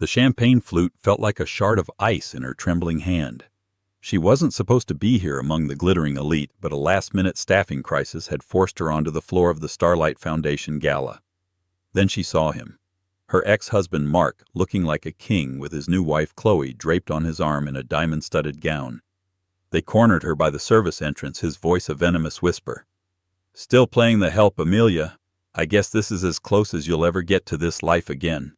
The champagne flute felt like a shard of ice in her trembling hand. She wasn't supposed to be here among the glittering elite, but a last-minute staffing crisis had forced her onto the floor of the Starlight Foundation gala. Then she saw him. Her ex-husband Mark, looking like a king with his new wife Chloe draped on his arm in a diamond-studded gown. They cornered her by the service entrance, his voice a venomous whisper. "Still playing the help, Amelia? I guess this is as close as you'll ever get to this life again."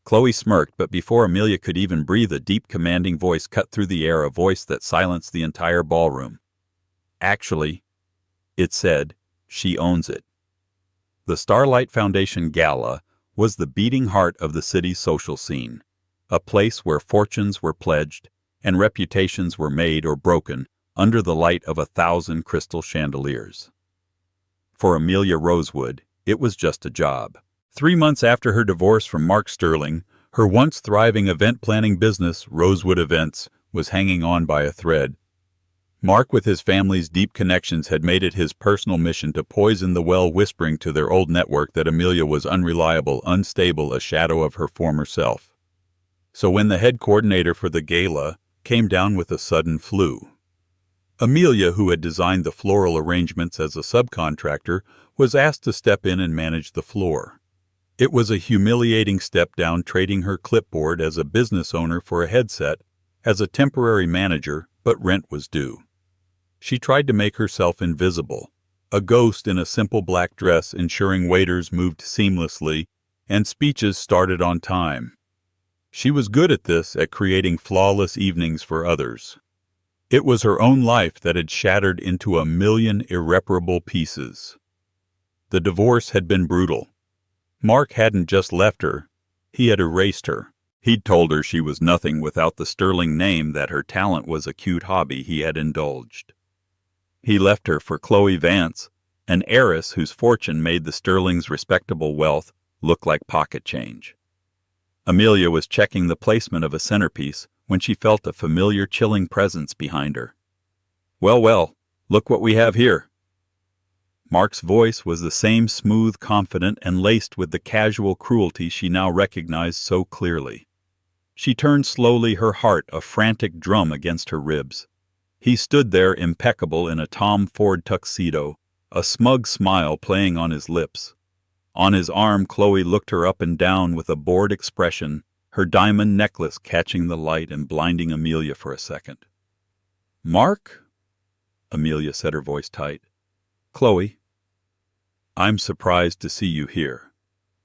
Chloe smirked, but before Amelia could even breathe, a deep, commanding voice cut through the air, a voice that silenced the entire ballroom. "Actually," it said, "she owns it." The Starlight Foundation Gala was the beating heart of the city's social scene, a place where fortunes were pledged and reputations were made or broken under the light of 1,000 crystal chandeliers. For Amelia Rosewood, it was just a job. 3 months after her divorce from Mark Sterling, her once thriving event-planning business, Rosewood Events, was hanging on by a thread. Mark, with his family's deep connections, had made it his personal mission to poison the well, whispering to their old network that Amelia was unreliable, unstable, a shadow of her former self. So when the head coordinator for the gala came down with a sudden flu, Amelia, who had designed the floral arrangements as a subcontractor, was asked to step in and manage the floor. It was a humiliating step down, trading her clipboard as a business owner for a headset as a temporary manager, but rent was due. She tried to make herself invisible, a ghost in a simple black dress, ensuring waiters moved seamlessly and speeches started on time. She was good at this, at creating flawless evenings for others. It was her own life that had shattered into 1,000,000 irreparable pieces. The divorce had been brutal. Mark hadn't just left her, he had erased her. He'd told her she was nothing without the sterling name, that her talent was a cute hobby he had indulged. He left her for Chloe Vance, an heiress whose fortune made the Sterling's respectable wealth look like pocket change. Amelia was checking the placement of a centerpiece when she felt a familiar, chilling presence behind her. "Well, well, look what we have here." Mark's voice was the same, smooth, confident, and laced with the casual cruelty she now recognized so clearly. She turned slowly, her heart a frantic drum against her ribs. He stood there, impeccable in a Tom Ford tuxedo, a smug smile playing on his lips. On his arm, Chloe looked her up and down with a bored expression, her diamond necklace catching the light and blinding Amelia for a second. "Mark?" Amelia said, her voice tight. "Chloe." "I'm surprised to see you here,"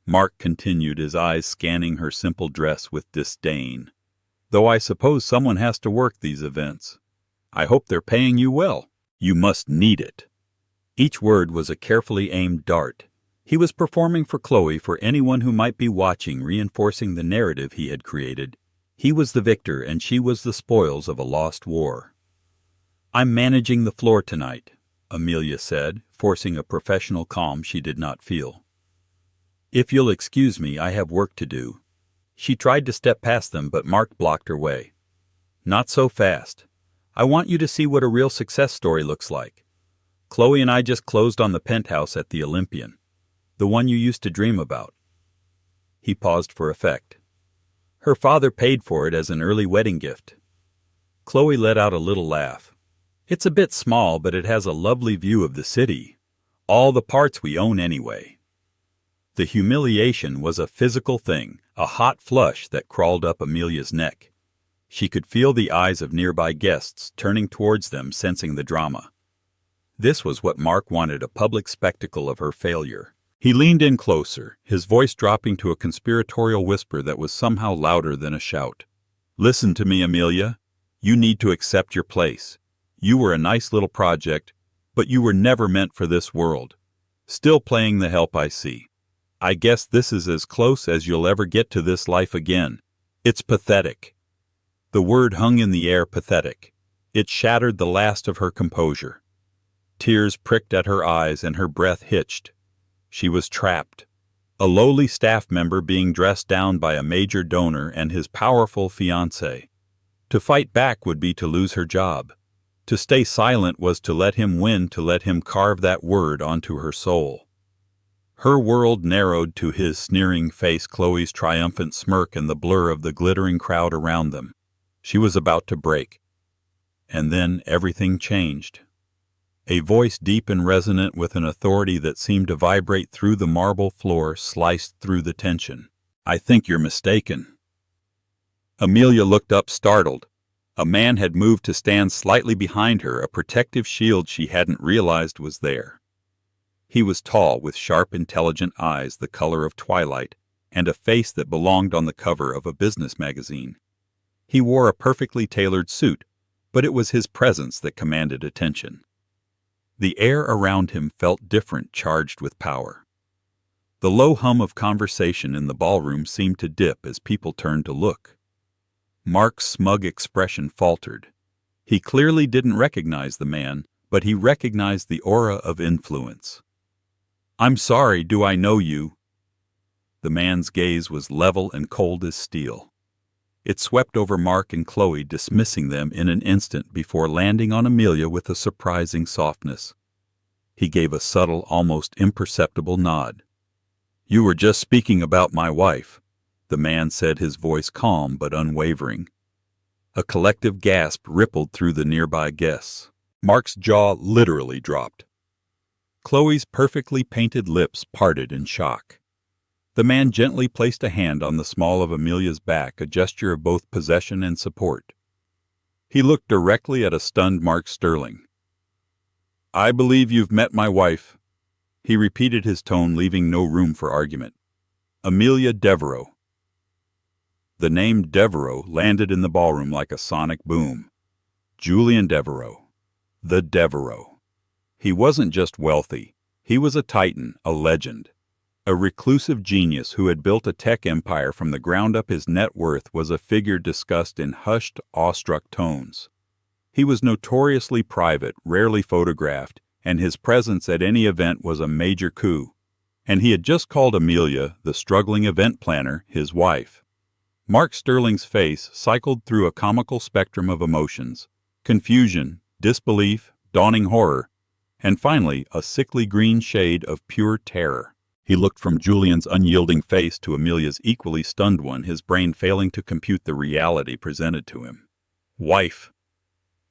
Mark continued, his eyes scanning her simple dress with disdain. "Though I suppose someone has to work these events. I hope they're paying you well. You must need it." Each word was a carefully aimed dart. He was performing for Chloe, for anyone who might be watching, reinforcing the narrative he had created. He was the victor, and she was the spoils of a lost war. "I'm managing the floor tonight," Amelia said, forcing a professional calm she did not feel. "If you'll excuse me, I have work to do." She tried to step past them, but Mark blocked her way. "Not so fast. I want you to see what a real success story looks like. Chloe and I just closed on the penthouse at the Olympian, the one you used to dream about." He paused for effect. "Her father paid for it as an early wedding gift." Chloe let out a little laugh. "It's a bit small, but it has a lovely view of the city. All the parts we own anyway." The humiliation was a physical thing, a hot flush that crawled up Amelia's neck. She could feel the eyes of nearby guests turning towards them, sensing the drama. This was what Mark wanted, a public spectacle of her failure. He leaned in closer, his voice dropping to a conspiratorial whisper that was somehow louder than a shout. "Listen to me, Amelia. You need to accept your place. You were a nice little project, but you were never meant for this world. Still playing the help, I see. I guess this is as close as you'll ever get to this life again. It's pathetic." The word hung in the air, pathetic. It shattered the last of her composure. Tears pricked at her eyes and her breath hitched. She was trapped. A lowly staff member being dressed down by a major donor and his powerful fiancé. To fight back would be to lose her job. To stay silent was to let him win, to let him carve that word onto her soul. Her world narrowed to his sneering face, Chloe's triumphant smirk, and the blur of the glittering crowd around them. She was about to break. And then everything changed. A voice deep and resonant with an authority that seemed to vibrate through the marble floor sliced through the tension. "I think you're mistaken." Amelia looked up, startled. A man had moved to stand slightly behind her, a protective shield she hadn't realized was there. He was tall, with sharp, intelligent eyes the color of twilight, and a face that belonged on the cover of a business magazine. He wore a perfectly tailored suit, but it was his presence that commanded attention. The air around him felt different, charged with power. The low hum of conversation in the ballroom seemed to dip as people turned to look. Mark's smug expression faltered. He clearly didn't recognize the man, but he recognized the aura of influence. "I'm sorry, do I know you?" The man's gaze was level and cold as steel. It swept over Mark and Chloe, dismissing them in an instant before landing on Amelia with a surprising softness. He gave a subtle, almost imperceptible nod. "You were just speaking about my wife," the man said, his voice calm but unwavering. A collective gasp rippled through the nearby guests. Mark's jaw literally dropped. Chloe's perfectly painted lips parted in shock. The man gently placed a hand on the small of Amelia's back, a gesture of both possession and support. He looked directly at a stunned Mark Sterling. "I believe you've met my wife." He repeated, his tone leaving no room for argument. "Amelia Devereaux." The name Devereaux landed in the ballroom like a sonic boom. Julian Devereaux. The Devereaux. He wasn't just wealthy. He was a titan, a legend. A reclusive genius who had built a tech empire from the ground up. His net worth was a figure discussed in hushed, awestruck tones. He was notoriously private, rarely photographed, and his presence at any event was a major coup. And he had just called Amelia, the struggling event planner, his wife. Mark Sterling's face cycled through a comical spectrum of emotions: confusion, disbelief, dawning horror, and finally a sickly green shade of pure terror. He looked from Julian's unyielding face to Amelia's equally stunned one, his brain failing to compute the reality presented to him. "Wife."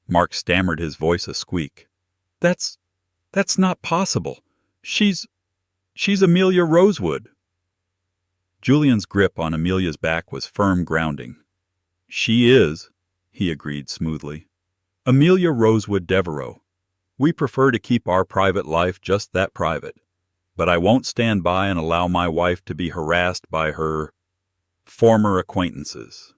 Mark stammered, his voice a squeak. That's not possible. She's Amelia Rosewood." Julian's grip on Amelia's back was firm, grounding. "She is," he agreed smoothly. "Amelia Rosewood Devereaux. We prefer to keep our private life just that private. But I won't stand by and allow my wife to be harassed by her former acquaintances."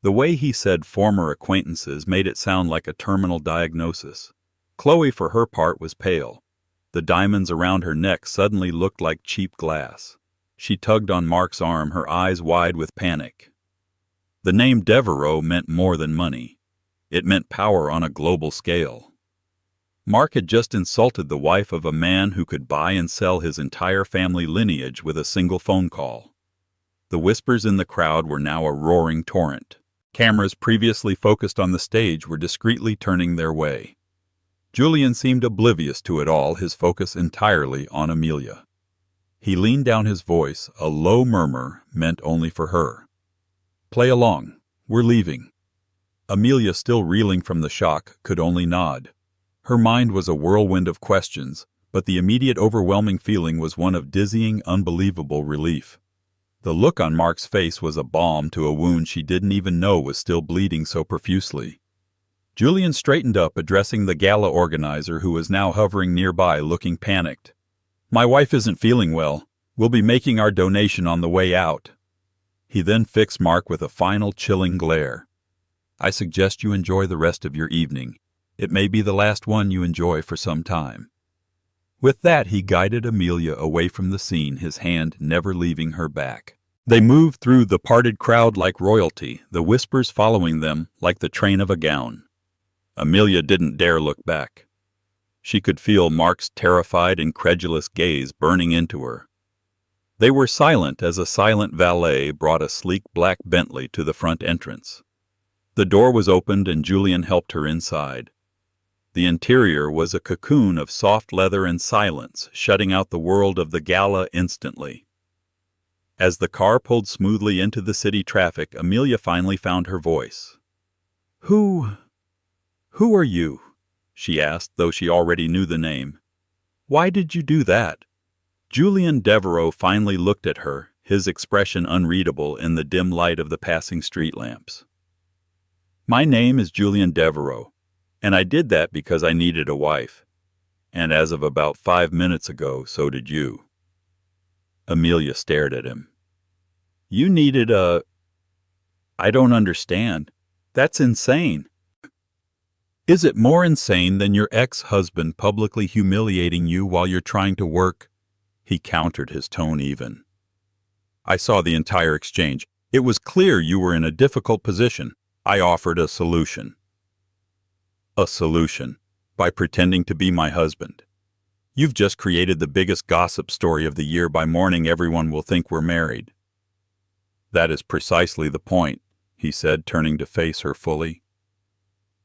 The way he said former acquaintances made it sound like a terminal diagnosis. Chloe, for her part, was pale. The diamonds around her neck suddenly looked like cheap glass. She tugged on Mark's arm, her eyes wide with panic. The name Devereaux meant more than money. It meant power on a global scale. Mark had just insulted the wife of a man who could buy and sell his entire family lineage with a single phone call. The whispers in the crowd were now a roaring torrent. Cameras previously focused on the stage were discreetly turning their way. Julian seemed oblivious to it all, his focus entirely on Amelia. He leaned down, his voice a low murmur meant only for her. "Play along. We're leaving." Amelia, still reeling from the shock, could only nod. Her mind was a whirlwind of questions, but the immediate overwhelming feeling was one of dizzying, unbelievable relief. The look on Mark's face was a balm to a wound she didn't even know was still bleeding so profusely. Julian straightened up, addressing the gala organizer, who was now hovering nearby, looking panicked. "My wife isn't feeling well. We'll be making our donation on the way out." He then fixed Mark with a final chilling glare. "I suggest you enjoy the rest of your evening. It may be the last one you enjoy for some time." With that, he guided Amelia away from the scene, his hand never leaving her back. They moved through the parted crowd like royalty, the whispers following them like the train of a gown. Amelia didn't dare look back. She could feel Mark's terrified, incredulous gaze burning into her. They were silent as a silent valet brought a sleek black Bentley to the front entrance. The door was opened and Julian helped her inside. The interior was a cocoon of soft leather and silence, shutting out the world of the gala instantly. As the car pulled smoothly into the city traffic, Amelia finally found her voice. Who are you?" she asked, though she already knew the name. "Why did you do that?" Julian Devereaux finally looked at her, his expression unreadable in the dim light of the passing street lamps. "My name is Julian Devereaux, and I did that because I needed a wife. And as of about 5 minutes ago, so did you." Amelia stared at him. "You needed a—" "I don't understand. That's insane." "Is it more insane than your ex-husband publicly humiliating you while you're trying to work?" He countered, his tone even. "I saw the entire exchange. It was clear you were in a difficult position. I offered a solution." "A solution? By pretending to be my husband? You've just created the biggest gossip story of the year by morning everyone will think we're married." "That is precisely the point," he said, turning to face her fully.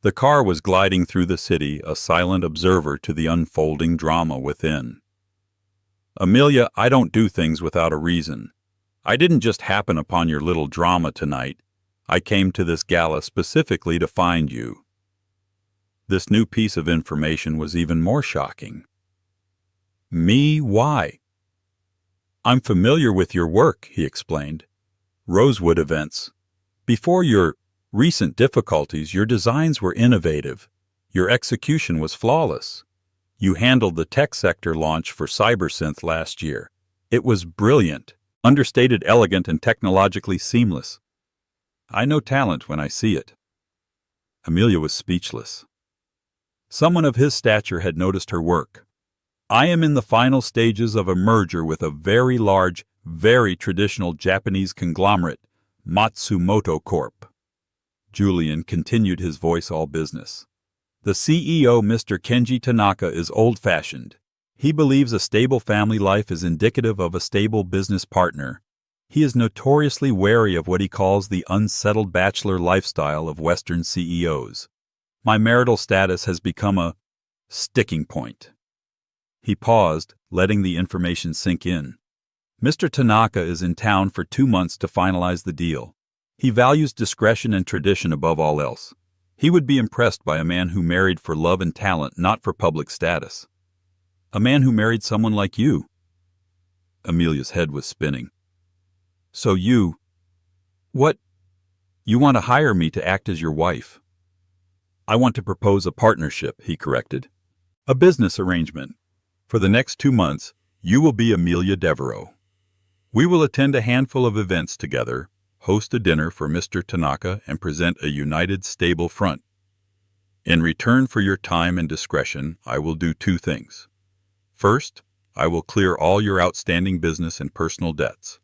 The car was gliding through the city, a silent observer to the unfolding drama within. "Amelia, I don't do things without a reason. I didn't just happen upon your little drama tonight. I came to this gala specifically to find you." This new piece of information was even more shocking. "Me? Why?" "I'm familiar with your work," he explained. "Rosewood events. Before your recent difficulties, your designs were innovative. Your execution was flawless. You handled the tech sector launch for CyberSynth last year. It was brilliant, understated, elegant, and technologically seamless. I know talent when I see it." Amelia was speechless. Someone of his stature had noticed her work. "I am in the final stages of a merger with a very large, very traditional Japanese conglomerate, Matsumoto Corp." Julian continued, his voice all business. "The CEO, Mr. Kenji Tanaka, is old-fashioned. He believes a stable family life is indicative of a stable business partner. He is notoriously wary of what he calls the unsettled bachelor lifestyle of Western CEOs. My marital status has become a sticking point." He paused, letting the information sink in. "Mr. Tanaka is in town for 2 months to finalize the deal. He values discretion and tradition above all else. He would be impressed by a man who married for love and talent, not for public status. A man who married someone like you." Amelia's head was spinning. "So you... What? You want to hire me to act as your wife?" "I want to propose a partnership," he corrected. "A business arrangement. For the next 2 months, you will be Amelia Devereaux. We will attend a handful of events together, host a dinner for Mr. Tanaka, and present a united, stable front. In return for your time and discretion, I will do 2 things. First, I will clear all your outstanding business and personal debts.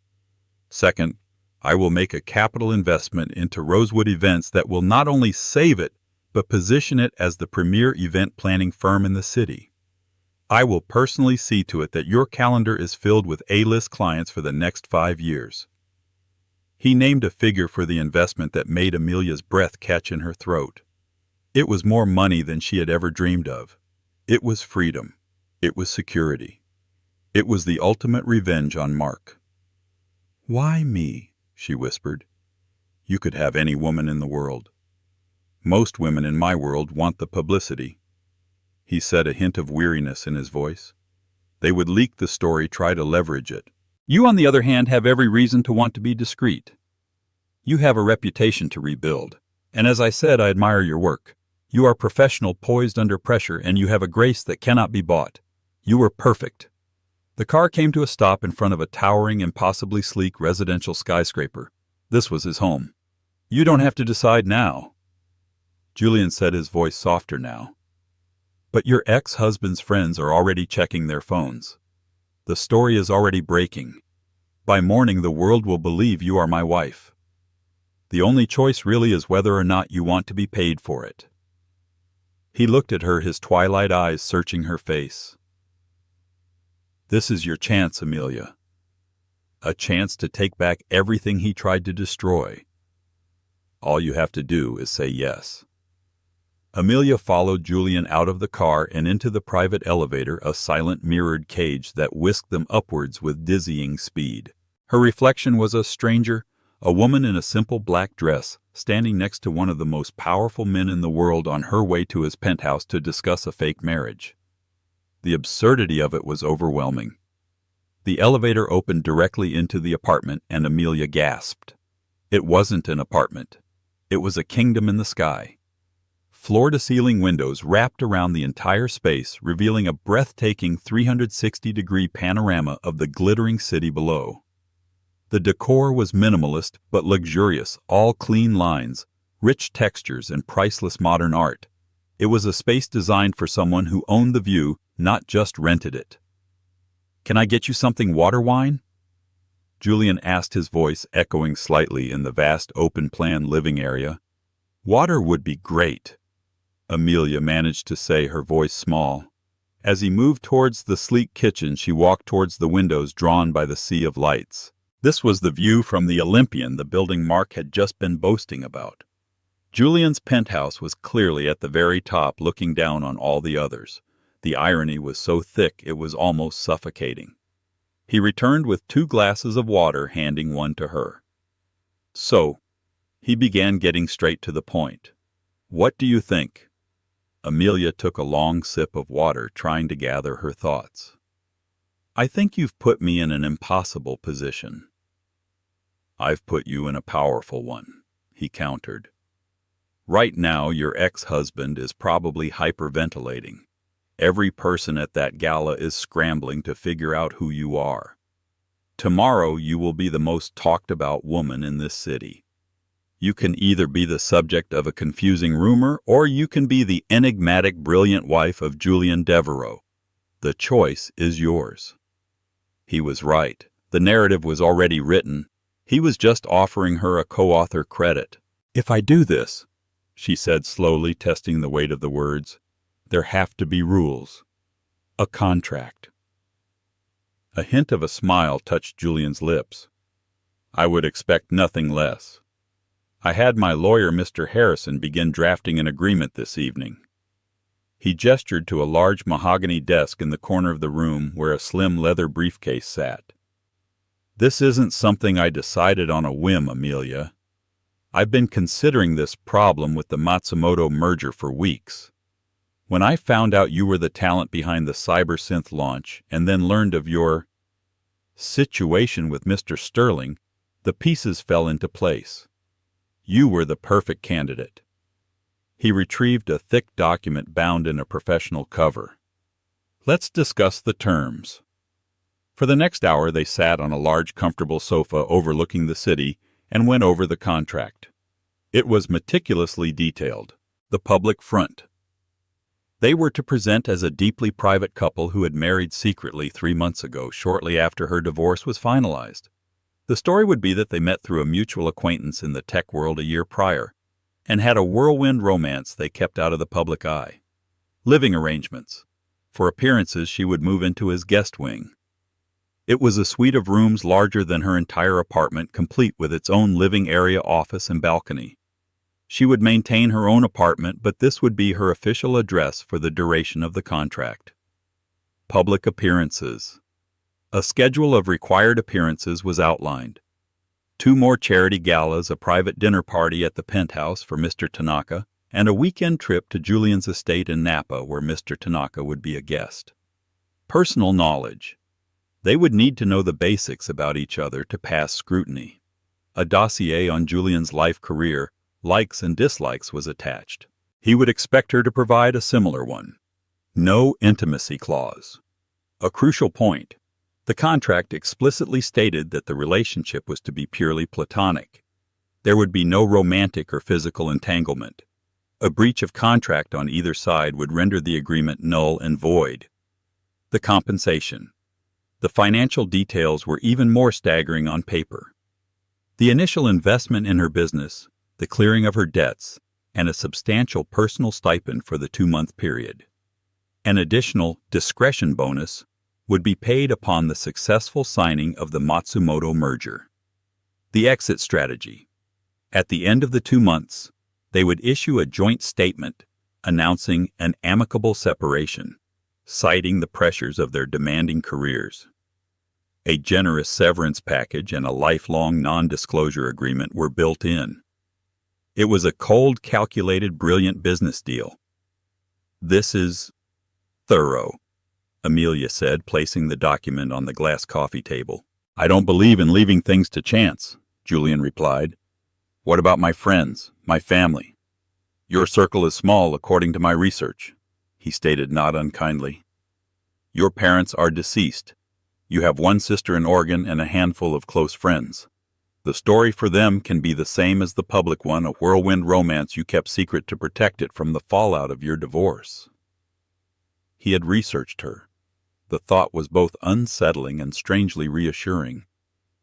Second, I will make a capital investment into Rosewood Events that will not only save it, but position it as the premier event planning firm in the city. I will personally see to it that your calendar is filled with A-list clients for the next 5 years. He named a figure for the investment that made Amelia's breath catch in her throat. It was more money than she had ever dreamed of. It was freedom. It was security. It was the ultimate revenge on Mark. "Why me?" she whispered. "You could have any woman in the world. Most women in my world want the publicity." He said, a hint of weariness in his voice. "They would leak the story, try to leverage it. You, on the other hand, have every reason to want to be discreet. You have a reputation to rebuild, and as I said, I admire your work. You are professional, poised under pressure, and you have a grace that cannot be bought. You were perfect." The car came to a stop in front of a towering, impossibly sleek residential skyscraper. This was his home. "You don't have to decide now." Julian said, his voice softer now. "But your ex-husband's friends are already checking their phones. The story is already breaking. By morning, the world will believe you are my wife. The only choice really is whether or not you want to be paid for it." He looked at her, his twilight eyes searching her face. "This is your chance, Amelia. A chance to take back everything he tried to destroy. All you have to do is say yes." Amelia followed Julian out of the car and into the private elevator, a silent mirrored cage that whisked them upwards with dizzying speed. Her reflection was a stranger, a woman in a simple black dress, standing next to one of the most powerful men in the world on her way to his penthouse to discuss a fake marriage. The absurdity of it was overwhelming. The elevator opened directly into the apartment, and Amelia gasped. It wasn't an apartment. It was a kingdom in the sky. Floor-to-ceiling windows wrapped around the entire space, revealing a breathtaking 360-degree panorama of the glittering city below. The decor was minimalist but luxurious, all clean lines, rich textures, and priceless modern art. It was a space designed for someone who owned the view, not just rented it. "Can I get you something water-wine?" Julian asked, his voice echoing slightly in the vast open-plan living area. "Water would be great," Amelia managed to say, her voice small. As he moved towards the sleek kitchen, she walked towards the windows drawn by the sea of lights. This was the view from the Olympian, the building Mark had just been boasting about. Julian's penthouse was clearly at the very top, looking down on all the others. The irony was so thick it was almost suffocating. He returned with 2 glasses of water, handing one to her. "So," he began, getting straight to the point, "what do you think?" Amelia took a long sip of water, trying to gather her thoughts. "I think you've put me in an impossible position." "I've put you in a powerful one," he countered. "Right now, your ex-husband is probably hyperventilating. Every person at that gala is scrambling to figure out who you are. Tomorrow, you will be the most talked-about woman in this city. You can either be the subject of a confusing rumor, or you can be the enigmatic, brilliant wife of Julian Devereux. The choice is yours." He was right. The narrative was already written. He was just offering her a co-author credit. "If I do this," she said slowly, testing the weight of the words, "there have to be rules. A contract." A hint of a smile touched Julian's lips. "I would expect nothing less. I had my lawyer, Mr. Harrison, begin drafting an agreement this evening." He gestured to a large mahogany desk in the corner of the room where a slim leather briefcase sat. "This isn't something I decided on a whim, Amelia. I've been considering this problem with the Matsumoto merger for weeks. When I found out you were the talent behind the CyberSynth launch, and then learned of your situation with Mr. Sterling, the pieces fell into place. You were the perfect candidate." He retrieved a thick document bound in a professional cover. "Let's discuss the terms." For the next hour they sat on a large, comfortable sofa overlooking the city and went over the contract. It was meticulously detailed. The public front. They were to present as a deeply private couple who had married secretly 3 months ago, shortly after her divorce was finalized. The story would be that they met through a mutual acquaintance in the tech world a year prior, and had a whirlwind romance they kept out of the public eye. Living arrangements. For appearances, she would move into his guest wing. It was a suite of rooms larger than her entire apartment, complete with its own living area, office, and balcony. She would maintain her own apartment, but this would be her official address for the duration of the contract. Public appearances. A schedule of required appearances was outlined. 2 more charity galas, a private dinner party at the penthouse for Mr. Tanaka, and a weekend trip to Julian's estate in Napa where Mr. Tanaka would be a guest. Personal knowledge. They would need to know the basics about each other to pass scrutiny. A dossier on Julian's life career, likes and dislikes, was attached. He would expect her to provide a similar one. No intimacy clause. A crucial point. The contract explicitly stated that the relationship was to be purely platonic. There would be no romantic or physical entanglement. A breach of contract on either side would render the agreement null and void. The compensation. The financial details were even more staggering on paper. The initial investment in her business, the clearing of her debts, and a substantial personal stipend for the 2-month period. An additional discretion bonus would be paid upon the successful signing of the Matsumoto merger. The exit strategy. At the end of the 2 months, they would issue a joint statement announcing an amicable separation, citing the pressures of their demanding careers. A generous severance package and a lifelong non-disclosure agreement were built in. It was a cold, calculated, brilliant business deal. "This is thorough," Amelia said, placing the document on the glass coffee table. "I don't believe in leaving things to chance," Julian replied. "What about my friends, my family?" "Your circle is small, according to my research," he stated not unkindly. "Your parents are deceased. You have one sister in Oregon and a handful of close friends. The story for them can be the same as the public one, a whirlwind romance you kept secret to protect it from the fallout of your divorce." He had researched her. The thought was both unsettling and strangely reassuring.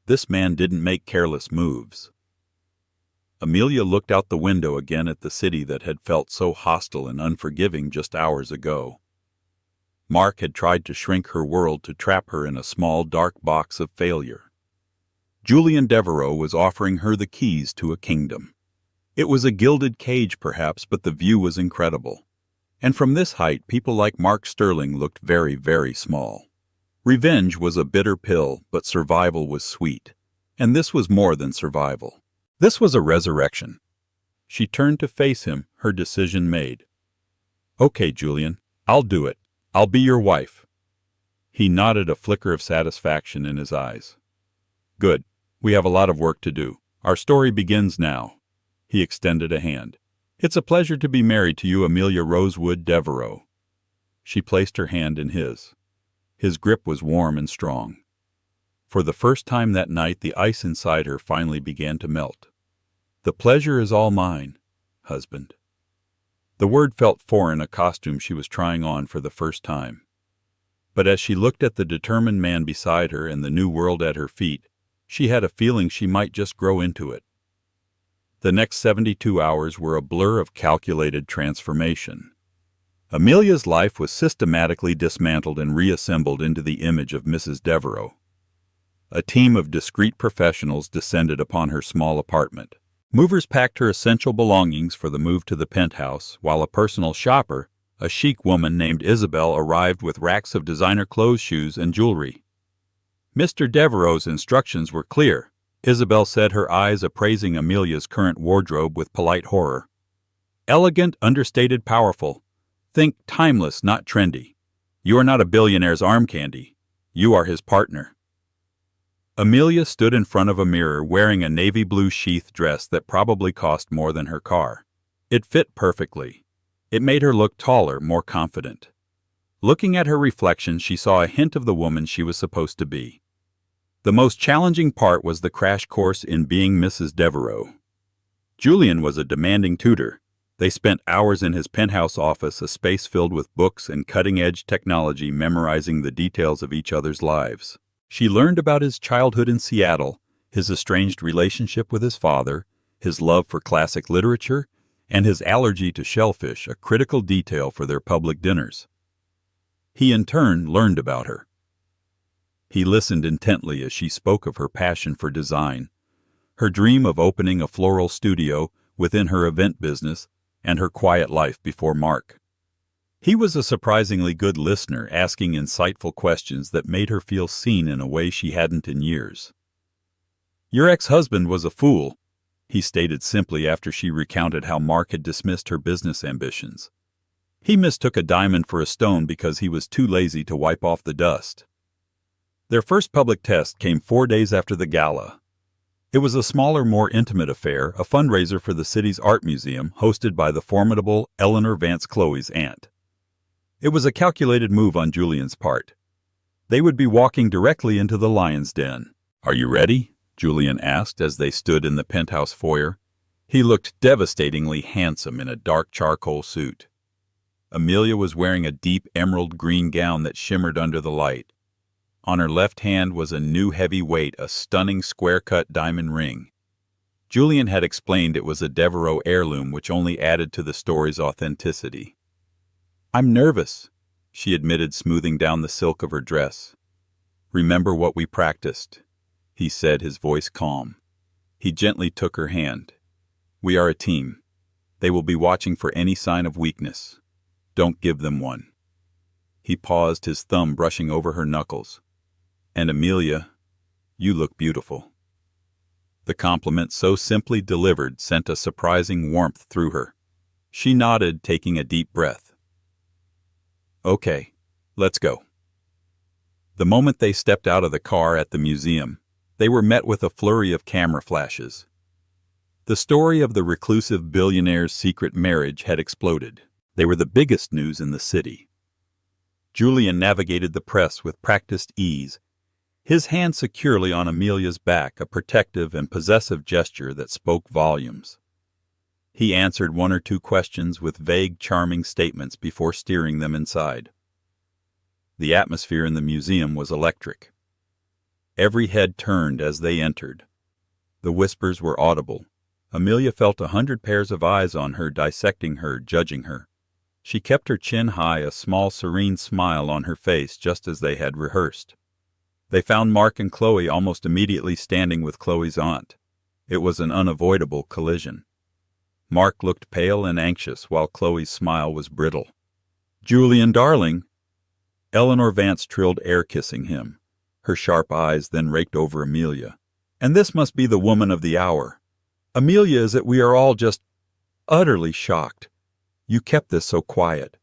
This man didn't make careless moves. Amelia looked out the window again at the city that had felt so hostile and unforgiving just hours ago. Mark had tried to shrink her world to trap her in a small, dark box of failure. Julian Devereaux was offering her the keys to a kingdom. It was a gilded cage, perhaps, but the view was incredible. And from this height, people like Mark Sterling looked very, very small. Revenge was a bitter pill, but survival was sweet. And this was more than survival. This was a resurrection. She turned to face him, her decision made. "Okay, Julian, I'll do it. I'll be your wife." He nodded, a flicker of satisfaction in his eyes. "Good. We have a lot of work to do. Our story begins now." He extended a hand. "It's a pleasure to be married to you, Amelia Rosewood Devereaux." She placed her hand in his. His grip was warm and strong. For the first time that night, the ice inside her finally began to melt. "The pleasure is all mine, husband." The word felt foreign, a costume she was trying on for the first time. But as she looked at the determined man beside her and the new world at her feet, she had a feeling she might just grow into it. The next 72 hours were a blur of calculated transformation. Amelia's life was systematically dismantled and reassembled into the image of Mrs. Devereaux. A team of discreet professionals descended upon her small apartment. Movers packed her essential belongings for the move to the penthouse, while a personal shopper, a chic woman named Isabel, arrived with racks of designer clothes, shoes, and jewelry. Mr. Devereaux's instructions were clear, Isabel said, her eyes appraising Amelia's current wardrobe with polite horror. "Elegant, understated, powerful. Think timeless, not trendy. You are not a billionaire's arm candy. You are his partner." Amelia stood in front of a mirror wearing a navy blue sheath dress that probably cost more than her car. It fit perfectly. It made her look taller, more confident. Looking at her reflection, she saw a hint of the woman she was supposed to be. The most challenging part was the crash course in being Mrs. Devereaux. Julian was a demanding tutor. They spent hours in his penthouse office, a space filled with books and cutting-edge technology, memorizing the details of each other's lives. She learned about his childhood in Seattle, his estranged relationship with his father, his love for classic literature, and his allergy to shellfish, a critical detail for their public dinners. He in turn learned about her. He listened intently as she spoke of her passion for design, her dream of opening a floral studio within her event business, and her quiet life before Mark. He was a surprisingly good listener, asking insightful questions that made her feel seen in a way she hadn't in years. "Your ex-husband was a fool," he stated simply after she recounted how Mark had dismissed her business ambitions. "He mistook a diamond for a stone because he was too lazy to wipe off the dust." Their first public test came 4 days after the gala. It was a smaller, more intimate affair, a fundraiser for the city's art museum, hosted by the formidable Eleanor Vance, Chloe's aunt. It was a calculated move on Julian's part. They would be walking directly into the lion's den. "Are you ready?" Julian asked as they stood in the penthouse foyer. He looked devastatingly handsome in a dark charcoal suit. Amelia was wearing a deep emerald green gown that shimmered under the light. On her left hand was a new heavy weight, a stunning square-cut diamond ring. Julian had explained it was a Devereaux heirloom, which only added to the story's authenticity. "I'm nervous," she admitted, smoothing down the silk of her dress. "Remember what we practiced," he said, his voice calm. He gently took her hand. "We are a team. They will be watching for any sign of weakness. Don't give them one." He paused, his thumb brushing over her knuckles. "And Amelia, you look beautiful." The compliment, so simply delivered, sent a surprising warmth through her. She nodded, taking a deep breath. "Okay, let's go." The moment they stepped out of the car at the museum, they were met with a flurry of camera flashes. The story of the reclusive billionaire's secret marriage had exploded. They were the biggest news in the city. Julian navigated the press with practiced ease, his hand securely on Amelia's back, a protective and possessive gesture that spoke volumes. He answered one or two questions with vague, charming statements before steering them inside. The atmosphere in the museum was electric. Every head turned as they entered. The whispers were audible. Amelia felt 100 pairs of eyes on her, dissecting her, judging her. She kept her chin high, a small, serene smile on her face, just as they had rehearsed. They found Mark and Chloe almost immediately standing with Chloe's aunt. It was an unavoidable collision. Mark looked pale and anxious, while Chloe's smile was brittle. "Julian, darling!" Eleanor Vance trilled, air-kissing him. Her sharp eyes then raked over Amelia. "And this must be the woman of the hour. Amelia, is it we are all just utterly shocked. You kept this so quiet."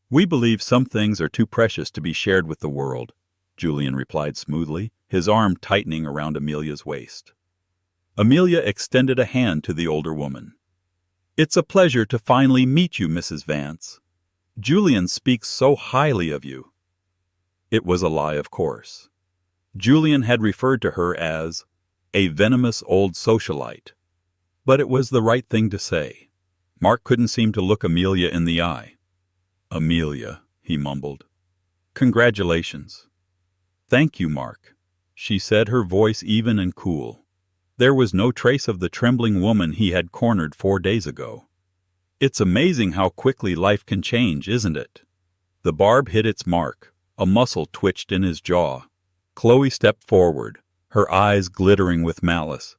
"We believe some things are too precious to be shared with the world," Julian replied smoothly, his arm tightening around Amelia's waist. Amelia extended a hand to the older woman. "It's a pleasure to finally meet you, Mrs. Vance. Julian speaks so highly of you." It was a lie, of course. Julian had referred to her as a venomous old socialite. But it was the right thing to say. Mark couldn't seem to look Amelia in the eye. "Amelia," he mumbled. "Congratulations." "Thank you, Mark," she said, her voice even and cool. There was no trace of the trembling woman he had cornered 4 days ago. "It's amazing how quickly life can change, isn't it?" The barb hit its mark. A muscle twitched in his jaw. Chloe stepped forward, her eyes glittering with malice.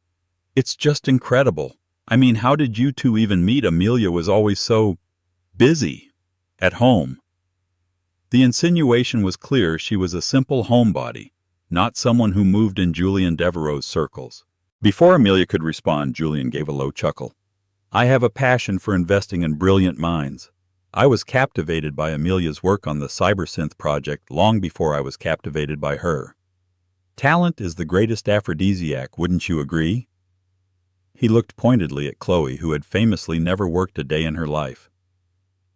"It's just incredible. I mean, how did you two even meet? Amelia was always so busy. At home." The insinuation was clear. She was a simple homebody, not someone who moved in Julian Devereaux's circles. Before Amelia could respond, Julian gave a low chuckle. "I have a passion for investing in brilliant minds. I was captivated by Amelia's work on the CyberSynth project long before I was captivated by her. Talent is the greatest aphrodisiac, wouldn't you agree?" He looked pointedly at Chloe, who had famously never worked a day in her life.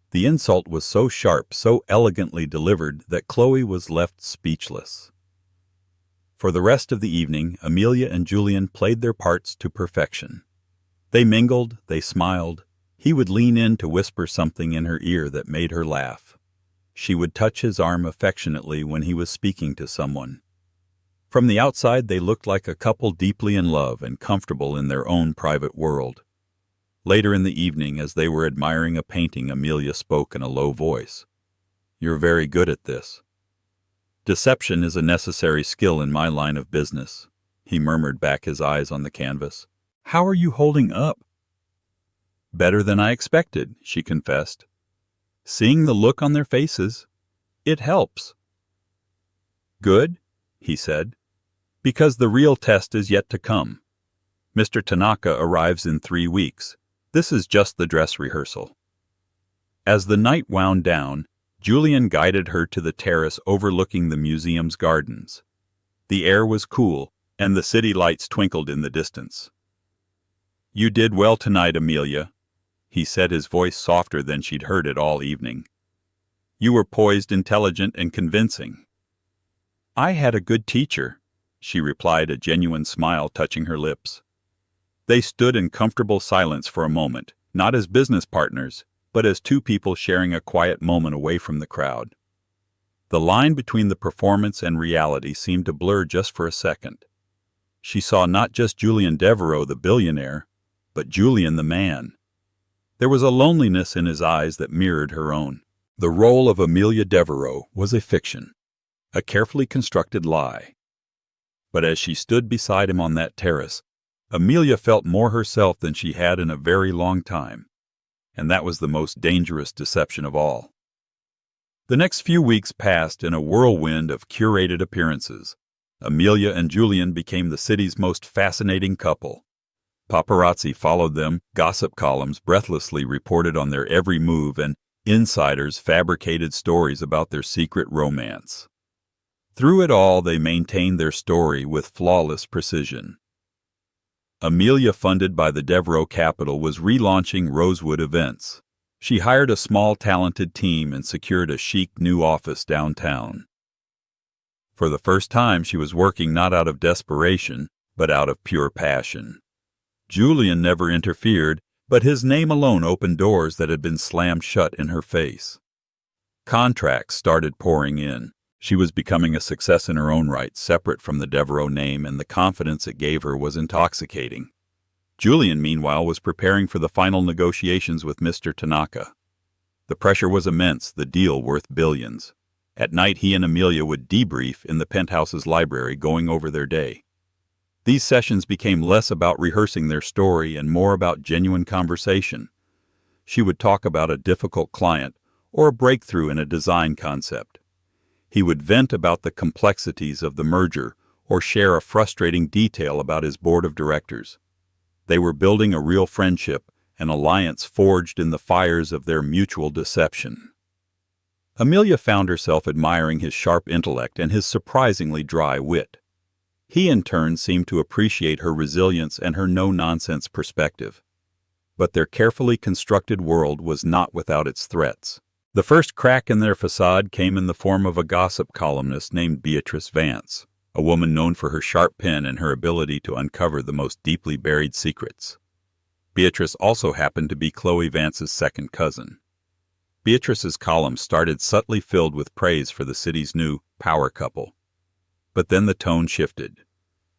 The insult was so sharp, so elegantly delivered, that Chloe was left speechless. For the rest of the evening, Amelia and Julian played their parts to perfection. They mingled, they smiled. He would lean in to whisper something in her ear that made her laugh. She would touch his arm affectionately when he was speaking to someone. From the outside, they looked like a couple deeply in love and comfortable in their own private world. Later in the evening, as they were admiring a painting, Amelia spoke in a low voice. "You're very good at this." "Deception is a necessary skill in my line of business," he murmured back, his eyes on the canvas. "How are you holding up?" "Better than I expected," she confessed. "Seeing the look on their faces, it helps." "Good," he said, "because the real test is yet to come. Mr. Tanaka arrives in 3 weeks. This is just the dress rehearsal." As the night wound down, Julian guided her to the terrace overlooking the museum's gardens. The air was cool, and the city lights twinkled in the distance. "You did well tonight, Amelia," he said, his voice softer than she'd heard it all evening. "You were poised, intelligent, and convincing." "I had a good teacher," she replied, a genuine smile touching her lips. They stood in comfortable silence for a moment, not as business partners, but as two people sharing a quiet moment away from the crowd. The line between the performance and reality seemed to blur just for a second. She saw not just Julian Devereaux, the billionaire, but Julian the man. There was a loneliness in his eyes that mirrored her own. The role of Amelia Devereaux was a fiction, a carefully constructed lie. But as she stood beside him on that terrace, Amelia felt more herself than she had in a very long time, and that was the most dangerous deception of all. The next few weeks passed in a whirlwind of curated appearances. Amelia and Julian became the city's most fascinating couple. Paparazzi followed them, gossip columns breathlessly reported on their every move, and insiders fabricated stories about their secret romance. Through it all, they maintained their story with flawless precision. Amelia, funded by the Devereaux Capital, was relaunching Rosewood Events. She hired a small, talented team and secured a chic new office downtown. For the first time, she was working not out of desperation, but out of pure passion. Julian never interfered, but his name alone opened doors that had been slammed shut in her face. Contracts started pouring in. She was becoming a success in her own right, separate from the Devereaux name, and the confidence it gave her was intoxicating. Julian, meanwhile, was preparing for the final negotiations with Mr. Tanaka. The pressure was immense, the deal worth billions. At night, he and Amelia would debrief in the penthouse's library, going over their day. These sessions became less about rehearsing their story and more about genuine conversation. She would talk about a difficult client or a breakthrough in a design concept. He would vent about the complexities of the merger or share a frustrating detail about his board of directors. They were building a real friendship, an alliance forged in the fires of their mutual deception. Amelia found herself admiring his sharp intellect and his surprisingly dry wit. He, in turn, seemed to appreciate her resilience and her no-nonsense perspective. But their carefully constructed world was not without its threats. The first crack in their facade came in the form of a gossip columnist named Beatrice Vance, a woman known for her sharp pen and her ability to uncover the most deeply buried secrets. Beatrice also happened to be Chloe Vance's second cousin. Beatrice's columns started subtly filled with praise for the city's new power couple. But then the tone shifted.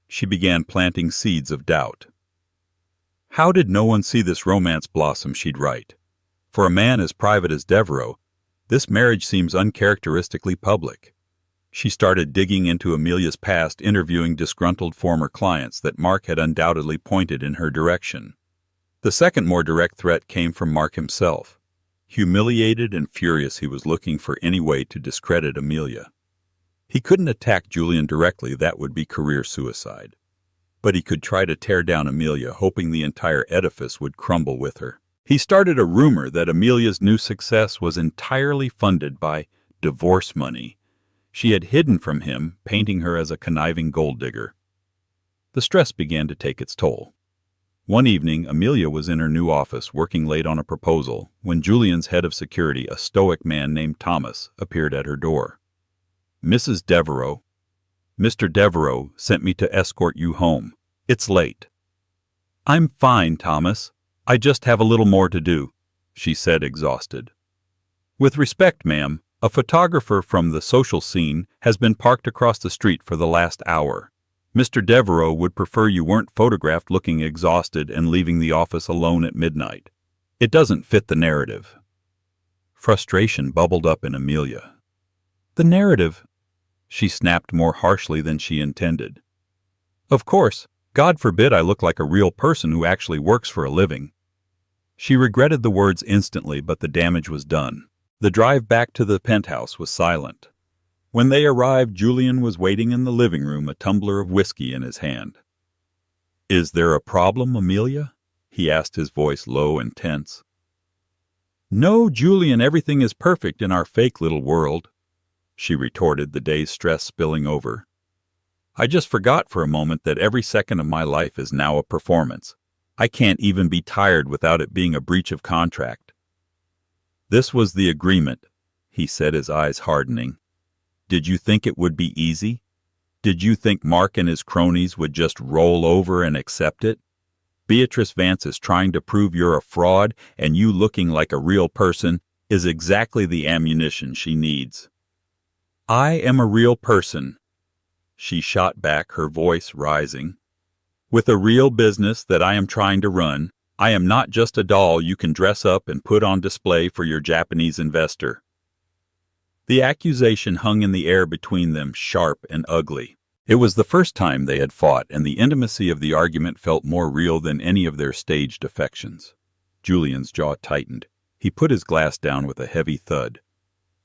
She began planting seeds of doubt. How did no one see this romance blossom, she'd write. For a man as private as Devereaux, this marriage seems uncharacteristically public. She started digging into Amelia's past, interviewing disgruntled former clients that Mark had undoubtedly pointed in her direction. The second, more direct threat came from Mark himself. Humiliated and furious, he was looking for any way to discredit Amelia. He couldn't attack Julian directly, that would be career suicide. But he could try to tear down Amelia, hoping the entire edifice would crumble with her. He started a rumor that Amelia's new success was entirely funded by divorce money she had hidden from him, painting her as a conniving gold digger. The stress began to take its toll. One evening, Amelia was in her new office working late on a proposal when Julian's head of security, a stoic man named Thomas, appeared at her door. "Mrs. Devereaux, Mr. Devereaux sent me to escort you home. It's late." "I'm fine, Thomas. I just have a little more to do," she said, exhausted. "With respect, ma'am, a photographer from the social scene has been parked across the street for the last hour. Mr. Devereaux would prefer you weren't photographed looking exhausted and leaving the office alone at midnight. It doesn't fit the narrative." Frustration bubbled up in Amelia. "The narrative?" she snapped more harshly than she intended. "Of course, God forbid I look like a real person who actually works for a living." She regretted the words instantly, but the damage was done. The drive back to the penthouse was silent. When they arrived, Julian was waiting in the living room, a tumbler of whiskey in his hand. "Is there a problem, Amelia?" he asked, his voice low and tense. "No, Julian, everything is perfect in our fake little world," she retorted, the day's stress spilling over. "I just forgot for a moment that every second of my life is now a performance. I can't even be tired without it being a breach of contract." "This was the agreement," he said, his eyes hardening. "Did you think it would be easy? Did you think Mark and his cronies would just roll over and accept it? Beatrice Vance is trying to prove you're a fraud, and you looking like a real person is exactly the ammunition she needs." "I am a real person," she shot back, her voice rising. "With a real business that I am trying to run. I am not just a doll you can dress up and put on display for your Japanese investor." The accusation hung in the air between them, sharp and ugly. It was the first time they had fought, and the intimacy of the argument felt more real than any of their staged affections. Julian's jaw tightened. He put his glass down with a heavy thud.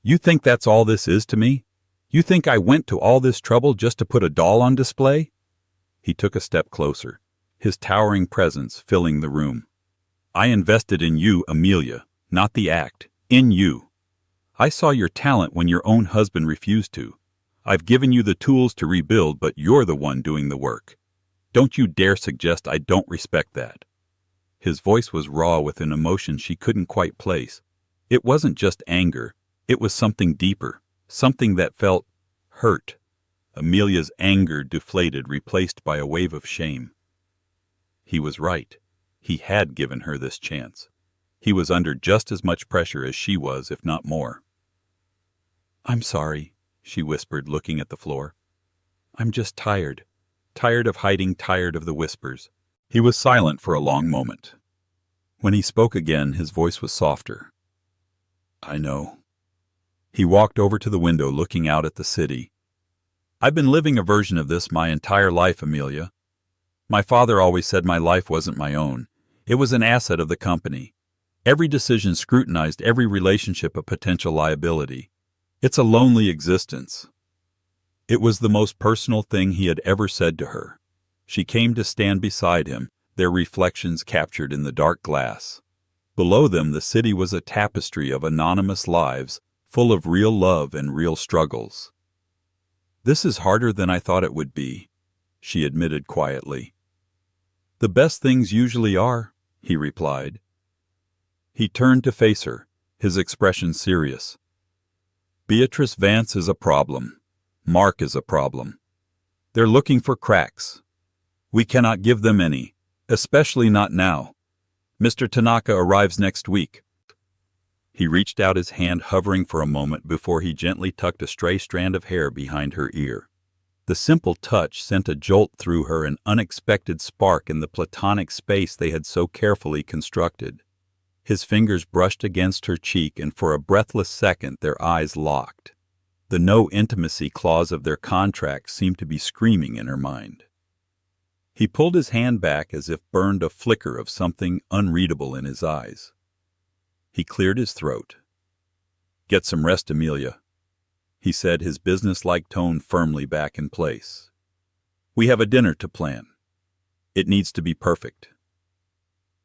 "You think that's all this is to me? You think I went to all this trouble just to put a doll on display?" He took a step closer, his towering presence filling the room. "I invested in you, Amelia, not the act. In you. I saw your talent when your own husband refused to. I've given you the tools to rebuild, but you're the one doing the work. Don't you dare suggest I don't respect that." His voice was raw with an emotion she couldn't quite place. It wasn't just anger. It was something deeper, something that felt hurt. Amelia's anger deflated, replaced by a wave of shame. He was right. He had given her this chance. He was under just as much pressure as she was, if not more. "I'm sorry," she whispered, looking at the floor. "I'm just tired. Tired of hiding, tired of the whispers." He was silent for a long moment. When he spoke again, his voice was softer. "I know." He walked over to the window, looking out at the city. "I've been living a version of this my entire life, Amelia. My father always said my life wasn't my own. It was an asset of the company. Every decision scrutinized, every relationship a potential liability. It's a lonely existence." It was the most personal thing he had ever said to her. She came to stand beside him, their reflections captured in the dark glass. Below them, the city was a tapestry of anonymous lives, full of real love and real struggles. "This is harder than I thought it would be," she admitted quietly. "The best things usually are," he replied. He turned to face her, his expression serious. "Beatrice Vance is a problem. Mark is a problem. They're looking for cracks. We cannot give them any, especially not now. Mr. Tanaka arrives next week." He reached out his hand, hovering for a moment before he gently tucked a stray strand of hair behind her ear. The simple touch sent a jolt through her, an unexpected spark in the platonic space they had so carefully constructed. His fingers brushed against her cheek, and for a breathless second their eyes locked. The no-intimacy clause of their contract seemed to be screaming in her mind. He pulled his hand back as if burned a flicker of something unreadable in his eyes. He cleared his throat. "Get some rest, Amelia," he said, his businesslike tone firmly back in place. "We have a dinner to plan. It needs to be perfect."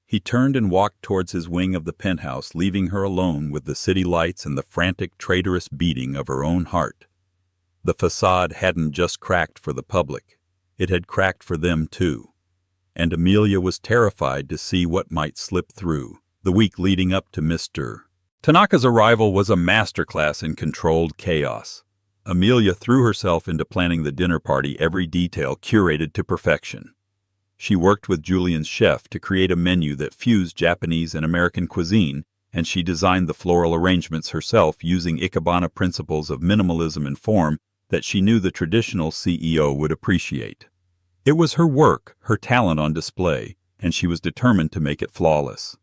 He turned and walked towards his wing of the penthouse, leaving her alone with the city lights and the frantic, traitorous beating of her own heart. The facade hadn't just cracked for the public. It had cracked for them too. And Amelia was terrified to see what might slip through. The week leading up to Mr. Tanaka's arrival was a masterclass in controlled chaos. Amelia threw herself into planning the dinner party, every detail curated to perfection. She worked with Julian's chef to create a menu that fused Japanese and American cuisine, and she designed the floral arrangements herself using Ikebana principles of minimalism and form that she knew the traditional CEO would appreciate. It was her work, her talent on display, and she was determined to make it flawless.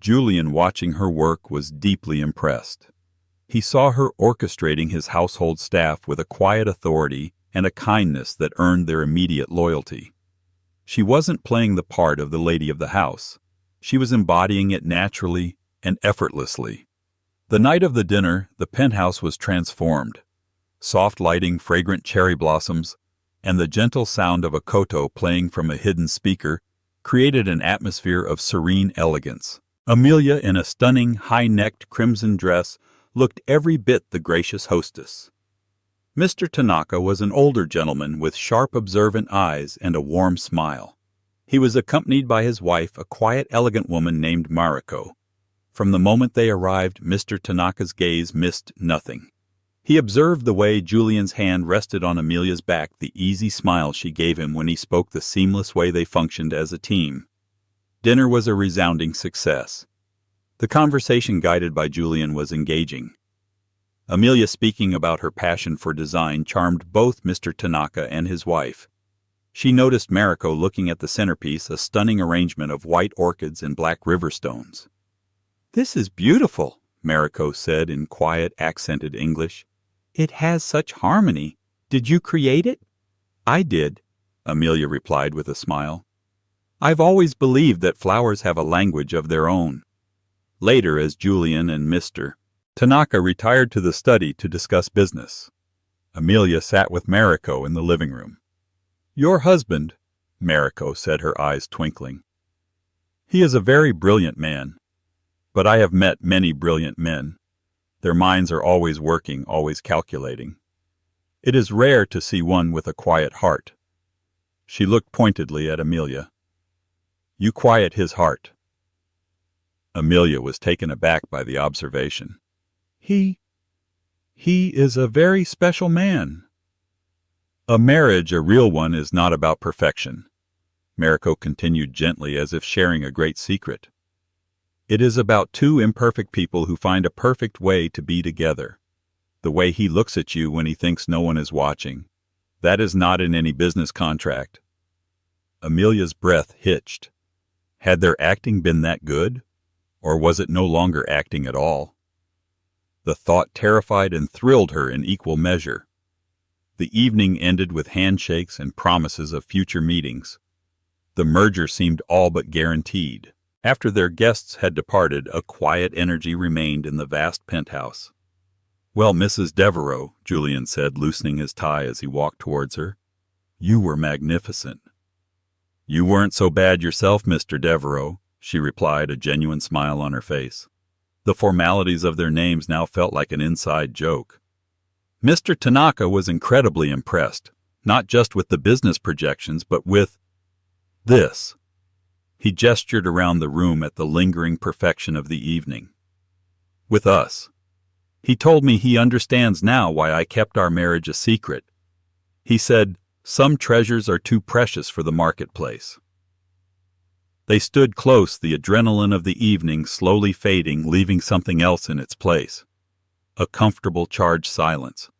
Julian, watching her work, was deeply impressed. He saw her orchestrating his household staff with a quiet authority and a kindness that earned their immediate loyalty. She wasn't playing the part of the lady of the house. She was embodying it naturally and effortlessly. The night of the dinner, the penthouse was transformed. Soft lighting, fragrant cherry blossoms, and the gentle sound of a koto playing from a hidden speaker created an atmosphere of serene elegance. Amelia, in a stunning, high-necked crimson dress, looked every bit the gracious hostess. Mr. Tanaka was an older gentleman with sharp, observant eyes and a warm smile. He was accompanied by his wife, a quiet, elegant woman named Mariko. From the moment they arrived, Mr. Tanaka's gaze missed nothing. He observed the way Julian's hand rested on Amelia's back, the easy smile she gave him when he spoke, the seamless way they functioned as a team. Dinner was a resounding success. The conversation guided by Julian was engaging. Amelia, speaking about her passion for design, charmed both Mr. Tanaka and his wife. She noticed Mariko looking at the centerpiece, a stunning arrangement of white orchids and black river stones. "This is beautiful," Mariko said in quiet, accented English. "It has such harmony. Did you create it?" I did, Amelia replied with a smile. I've always believed that flowers have a language of their own. Later, as Julian and Mr. Tanaka retired to the study to discuss business, Amelia sat with Mariko in the living room. Your husband, Mariko said, her eyes twinkling. He is a very brilliant man, but I have met many brilliant men. Their minds are always working, always calculating. It is rare to see one with a quiet heart. She looked pointedly at Amelia. You quiet his heart. Amelia was taken aback by the observation. He is a very special man. A marriage, a real one, is not about perfection, Mariko continued gently as if sharing a great secret. It is about two imperfect people who find a perfect way to be together. The way he looks at you when he thinks no one is watching. That is not in any business contract. Amelia's breath hitched. Had their acting been that good? Or was it no longer acting at all? The thought terrified and thrilled her in equal measure. The evening ended with handshakes and promises of future meetings. The merger seemed all but guaranteed. After their guests had departed, a quiet energy remained in the vast penthouse. Well, Mrs. Devereux, Julian said, loosening his tie as he walked towards her, you were magnificent. You weren't so bad yourself, Mr. Devereux, she replied, a genuine smile on her face. The formalities of their names now felt like an inside joke. Mr. Tanaka was incredibly impressed, not just with the business projections, but with this. He gestured around the room at the lingering perfection of the evening. With us. He told me he understands now why I kept our marriage a secret. He said, some treasures are too precious for the marketplace. They stood close, the adrenaline of the evening slowly fading, leaving something else in its place. A comfortable, charged silence.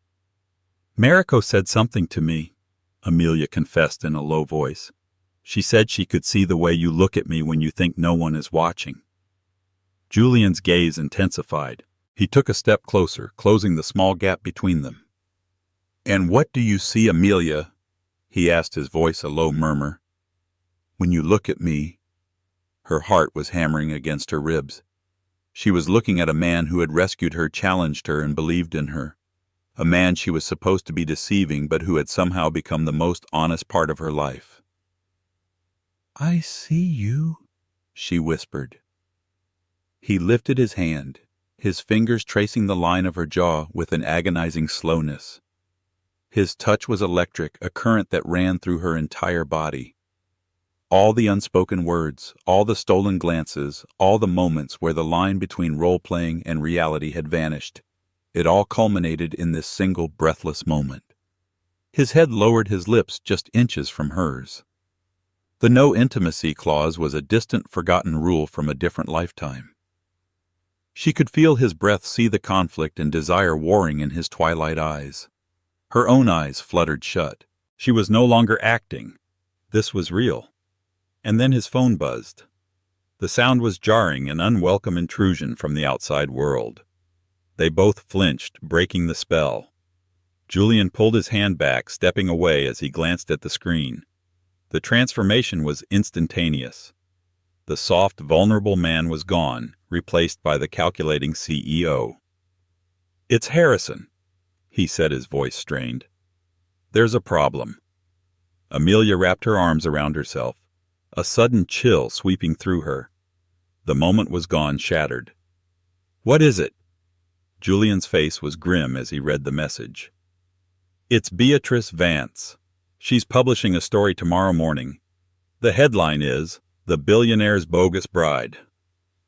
Mariko said something to me, Amelia confessed in a low voice. She said she could see the way you look at me when you think no one is watching. Julian's gaze intensified. He took a step closer, closing the small gap between them. And what do you see, Amelia? He asked, his voice a low murmur. When you look at me. Her heart was hammering against her ribs. She was looking at a man who had rescued her, challenged her, and believed in her. A man she was supposed to be deceiving, but who had somehow become the most honest part of her life. I see you, she whispered. He lifted his hand, his fingers tracing the line of her jaw with an agonizing slowness. His touch was electric, a current that ran through her entire body. All the unspoken words, all the stolen glances, all the moments where the line between role-playing and reality had vanished, it all culminated in this single breathless moment. His head lowered, his lips just inches from hers. The no intimacy clause was a distant, forgotten rule from a different lifetime. She could feel his breath, see the conflict and desire warring in his twilight eyes. Her own eyes fluttered shut. She was no longer acting. This was real. And then his phone buzzed. The sound was jarring, an unwelcome intrusion from the outside world. They both flinched, breaking the spell. Julian pulled his hand back, stepping away as he glanced at the screen. The transformation was instantaneous. The soft, vulnerable man was gone, replaced by the calculating CEO. It's Harrison, he said, his voice strained. There's a problem. Amelia wrapped her arms around herself, a sudden chill sweeping through her. The moment was gone, shattered. What is it? Julian's face was grim as he read the message. It's Beatrice Vance. She's publishing a story tomorrow morning. The headline is, The Billionaire's Bogus Bride.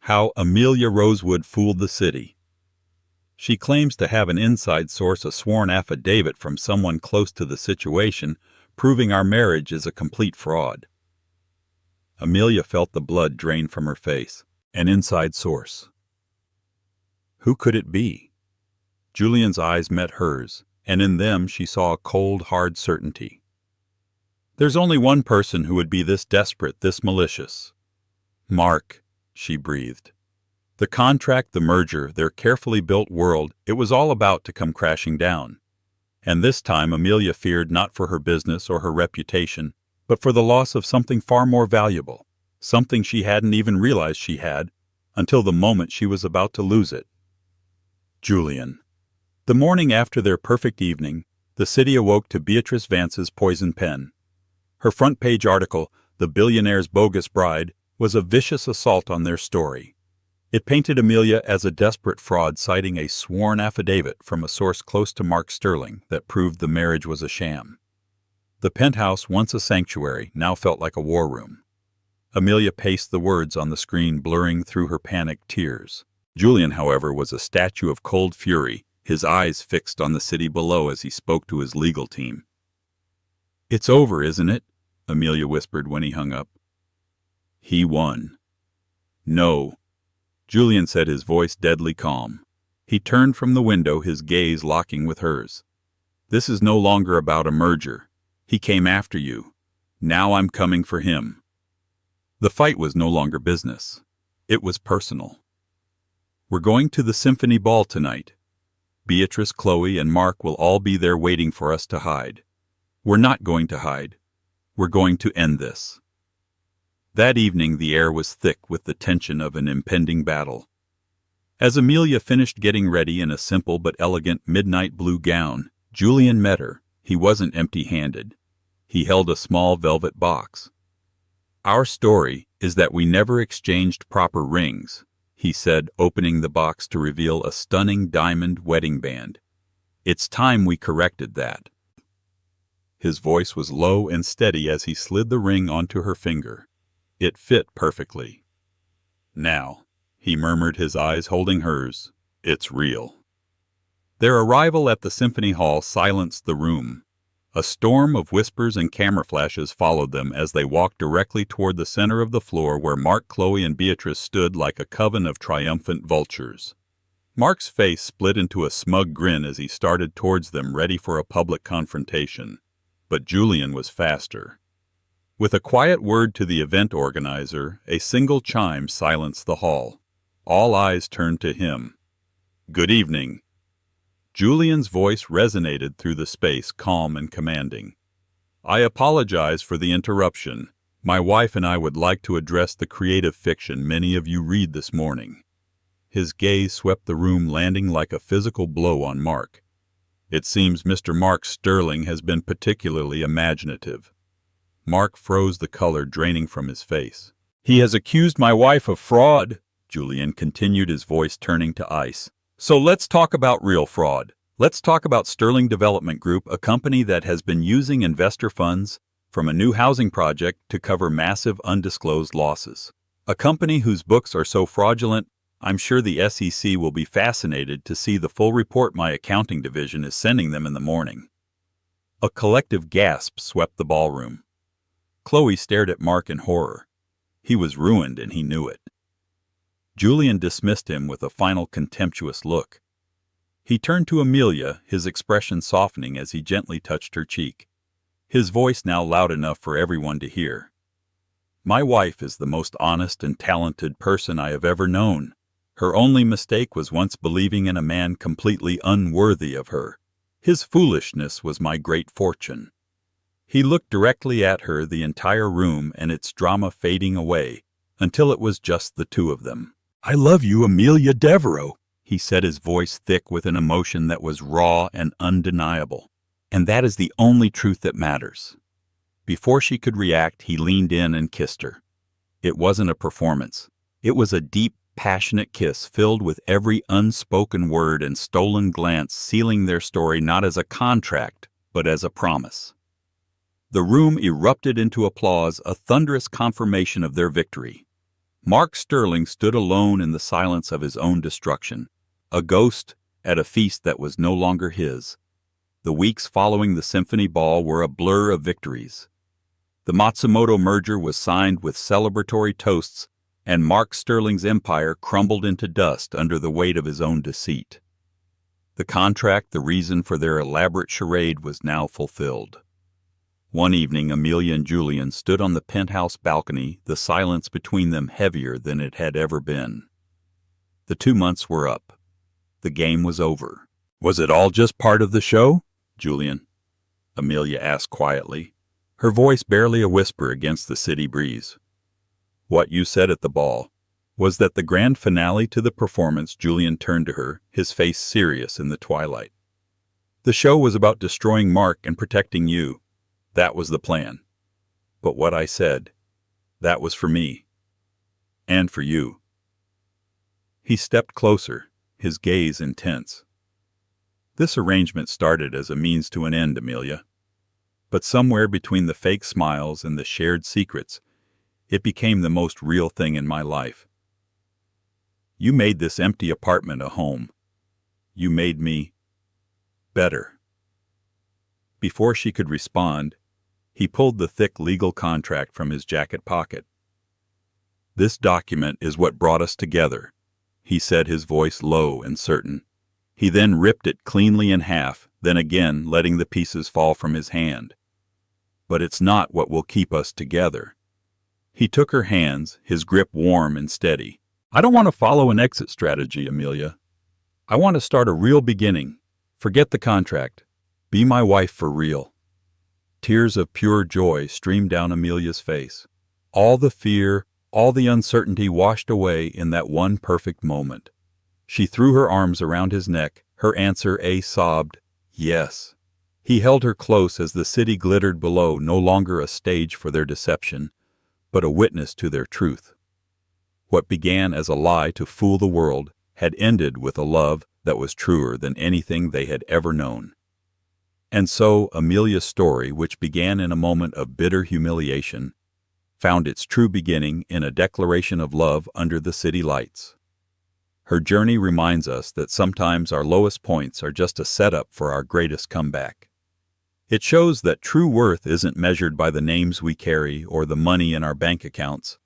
How Amelia Rosewood Fooled the City. She claims to have an inside source, a sworn affidavit from someone close to the situation, proving our marriage is a complete fraud. Amelia felt the blood drain from her face. An inside source. Who could it be? Julian's eyes met hers, and in them she saw a cold, hard certainty. There's only one person who would be this desperate, this malicious. Mark, she breathed. The contract, the merger, their carefully built world, it was all about to come crashing down. And this time Amelia feared not for her business or her reputation, but for the loss of something far more valuable, something she hadn't even realized she had, until the moment she was about to lose it. Julian. The morning after their perfect evening, the city awoke to Beatrice Vance's poison pen. Her front-page article, "The Billionaire's Bogus Bride," was a vicious assault on their story. It painted Amelia as a desperate fraud, citing a sworn affidavit from a source close to Mark Sterling that proved the marriage was a sham. The penthouse, once a sanctuary, now felt like a war room. Amelia paced the words on the screen, blurring through her panicked tears. Julian, however, was a statue of cold fury, his eyes fixed on the city below as he spoke to his legal team. "It's over, isn't it?" Amelia whispered when he hung up. "He won." "No," Julian said, his voice deadly calm. He turned from the window, his gaze locking with hers. "This is no longer about a merger. He came after you. Now I'm coming for him." The fight was no longer business. It was personal. "We're going to the symphony ball tonight. Beatrice, Chloe, and Mark will all be there waiting for us to hide. We're not going to hide. We're going to end this." That evening the air was thick with the tension of an impending battle. As Amelia finished getting ready in a simple but elegant midnight blue gown, Julian met her. He wasn't empty-handed. He held a small velvet box. "Our story is that we never exchanged proper rings," he said, opening the box to reveal a stunning diamond wedding band. "It's time we corrected that." His voice was low and steady as he slid the ring onto her finger. It fit perfectly. "Now," he murmured, his eyes holding hers, "it's real." Their arrival at the symphony hall silenced the room. A storm of whispers and camera flashes followed them as they walked directly toward the center of the floor where Mark, Chloe, and Beatrice stood like a coven of triumphant vultures. Mark's face split into a smug grin as he started towards them, ready for a public confrontation. But Julian was faster. With a quiet word to the event organizer, a single chime silenced the hall. All eyes turned to him. "Good evening." Julian's voice resonated through the space, calm and commanding. "I apologize for the interruption. My wife and I would like to address the creative fiction many of you read this morning." His gaze swept the room, landing like a physical blow on Mark. "It seems Mr. Mark Sterling has been particularly imaginative." Mark froze, the color draining from his face. "He has accused my wife of fraud," Julian continued, his voice turning to ice. "So let's talk about real fraud. Let's talk about Sterling Development Group, a company that has been using investor funds from a new housing project to cover massive undisclosed losses. A company whose books are so fraudulent, I'm sure the SEC will be fascinated to see the full report my accounting division is sending them in the morning." A collective gasp swept the ballroom. Chloe stared at Mark in horror. He was ruined, and he knew it. Julian dismissed him with a final contemptuous look. He turned to Amelia, his expression softening as he gently touched her cheek. His voice now loud enough for everyone to hear. "My wife is the most honest and talented person I have ever known. Her only mistake was once believing in a man completely unworthy of her. His foolishness was my great fortune." He looked directly at her, the entire room and its drama fading away, until it was just the two of them. "I love you, Amelia Devereaux," he said, his voice thick with an emotion that was raw and undeniable. "And that is the only truth that matters." Before she could react, he leaned in and kissed her. It wasn't a performance. It was a deep, passionate kiss filled with every unspoken word and stolen glance, sealing their story not as a contract, but as a promise. The room erupted into applause, a thunderous confirmation of their victory. Mark Sterling stood alone in the silence of his own destruction, a ghost at a feast that was no longer his. The weeks following the symphony ball were a blur of victories. The Matsumoto merger was signed with celebratory toasts, and Mark Sterling's empire crumbled into dust under the weight of his own deceit. The contract, the reason for their elaborate charade, was now fulfilled. One evening, Amelia and Julian stood on the penthouse balcony, the silence between them heavier than it had ever been. The 2 months were up. The game was over. Was it all just part of the show? Julian?" Amelia asked quietly, her voice barely a whisper against the city breeze. "What you said at the ball was that the grand finale to the performance." Julian turned to her, his face serious in the twilight. "The show was about destroying Mark and protecting you. That was the plan. But what I said, that was for me. And for you." He stepped closer, his gaze intense. "This arrangement started as a means to an end, Amelia. But somewhere between the fake smiles and the shared secrets, it became the most real thing in my life. You made this empty apartment a home. You made me better." Before she could respond, he pulled the thick legal contract from his jacket pocket. "This document is what brought us together," he said, his voice low and certain. He then ripped it cleanly in half, then again letting the pieces fall from his hand. "But it's not what will keep us together." He took her hands, his grip warm and steady. "I don't want to follow an exit strategy, Amelia. I want to start a real beginning. Forget the contract. Be my wife for real." Tears of pure joy streamed down Amelia's face. All the fear, all the uncertainty washed away in that one perfect moment. She threw her arms around his neck, her answer a sobbed, "Yes." He held her close as the city glittered below, no longer a stage for their deception, but a witness to their truth. What began as a lie to fool the world had ended with a love that was truer than anything they had ever known. And so Amelia's story, which began in a moment of bitter humiliation, found its true beginning in a declaration of love under the city lights. Her journey reminds us that sometimes our lowest points are just a setup for our greatest comeback. It shows that true worth isn't measured by the names we carry or the money in our bank accounts,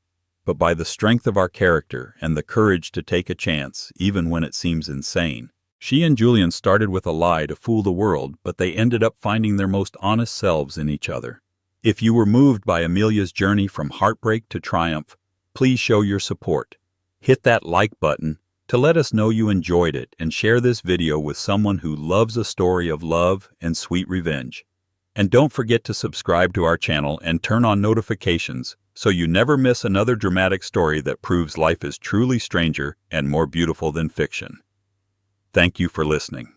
but by the strength of our character and the courage to take a chance, even when it seems insane. She and Julian started with a lie to fool the world, but they ended up finding their most honest selves in each other. If you were moved by Amelia's journey from heartbreak to triumph, please show your support. Hit that like button to let us know you enjoyed it, and share this video with someone who loves a story of love and sweet revenge. And don't forget to subscribe to our channel and turn on notifications so you never miss another dramatic story that proves life is truly stranger and more beautiful than fiction. Thank you for listening.